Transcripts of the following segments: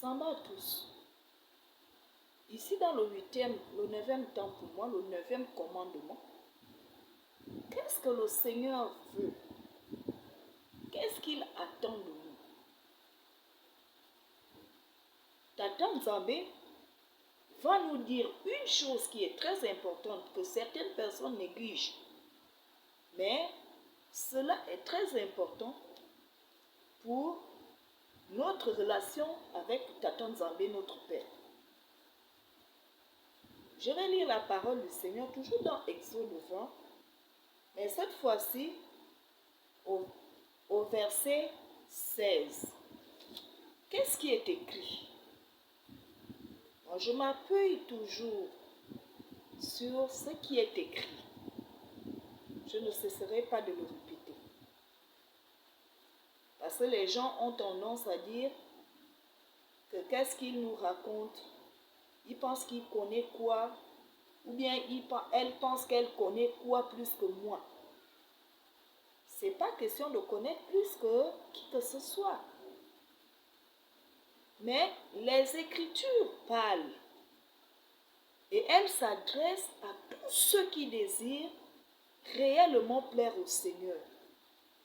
s'en bat tous. Ici dans le 9e temps pour moi, le 9e commandement, qu'est-ce que le Seigneur veut? Qu'est-ce qu'il attend de nous? Tata Nzambe va nous dire une chose qui est très importante que certaines personnes négligent. Mais cela est très important pour notre relation avec Tata Nzambe, notre Père. Je vais lire la parole du Seigneur toujours dans Exode 20, mais cette fois-ci au verset 16. Qu'est-ce qui est écrit? Moi, je m'appuie toujours sur ce qui est écrit. Je ne cesserai pas de le répéter. Parce que les gens ont tendance à dire que qu'est-ce qu'il nous raconte? Ils pensent qu'il connaît quoi? Ou bien elle pense qu'elle connaît quoi plus que moi? Ce n'est pas question de connaître plus que qui que ce soit. Mais les Écritures parlent. Et elles s'adressent à tous ceux qui désirent réellement plaire au Seigneur.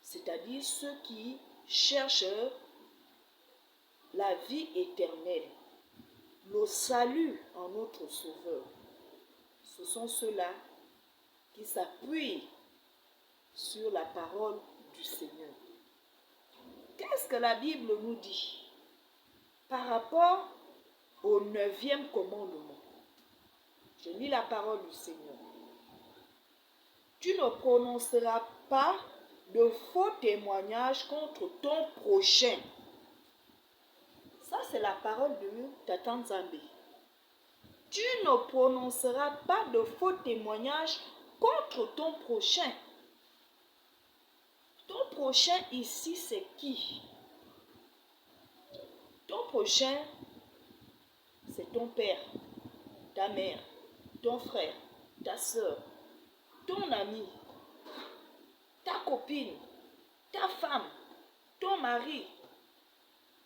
C'est-à-dire ceux qui cherchent la vie éternelle, le salut en notre Sauveur. Ce sont ceux-là qui s'appuient sur la parole du Seigneur. Qu'est-ce que la Bible nous dit par rapport au 9e commandement? Je lis la parole du Seigneur. Tu ne prononceras pas de faux témoignages contre ton prochain. Ça, c'est la parole de Tata Nzambe. Tu ne prononceras pas de faux témoignages contre ton prochain. Ton prochain ici, c'est qui? Ton prochain, c'est ton père, ta mère, ton frère, ta soeur, ton ami, ta copine, ta femme, ton mari,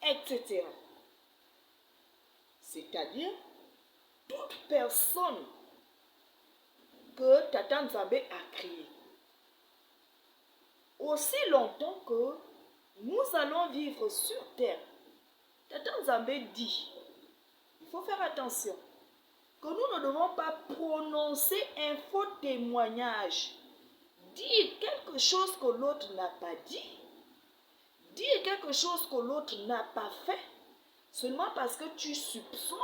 etc. C'est-à-dire toute personne que Tata Nzambe a créée. Aussi longtemps que nous allons vivre sur terre, Tata Nzambe dit, il faut faire attention, que nous ne devons pas prononcer un faux témoignage, dire quelque chose que l'autre n'a pas dit, dire quelque chose que l'autre n'a pas fait, seulement parce que tu soupçonnes,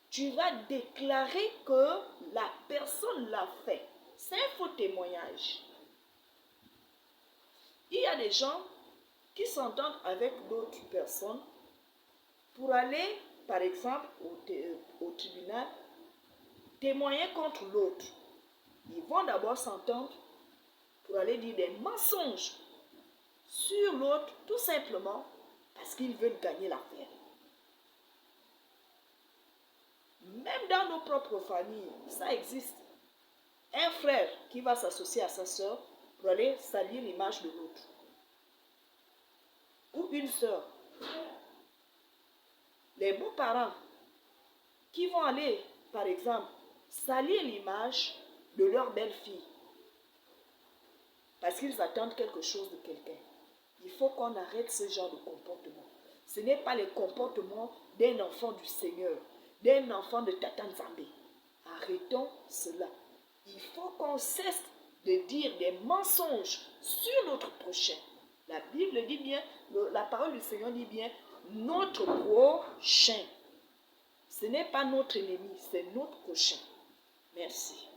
tu vas déclarer que la personne l'a fait. C'est un faux témoignage. Il y a des gens qui s'entendent avec d'autres personnes pour aller, par exemple, au tribunal, témoigner contre l'autre. Ils vont d'abord s'entendre pour aller dire des mensonges sur l'autre, tout simplement parce qu'ils veulent gagner l'affaire. Même dans nos propres familles, ça existe. Un frère qui va s'associer à sa soeur pour aller salir l'image de l'autre. Ou une soeur. Les beaux-parents qui vont aller, par exemple, salir l'image de leur belle-fille. Parce qu'ils attendent quelque chose de quelqu'un. Il faut qu'on arrête ce genre de comportement. Ce n'est pas le comportement d'un enfant du Seigneur, d'un enfant de Tata Nzambe. Arrêtons cela. Il faut qu'on cesse de dire des mensonges sur notre prochain. La Bible dit bien, la parole du Seigneur dit bien, notre prochain. Ce n'est pas notre ennemi, c'est notre prochain. Merci.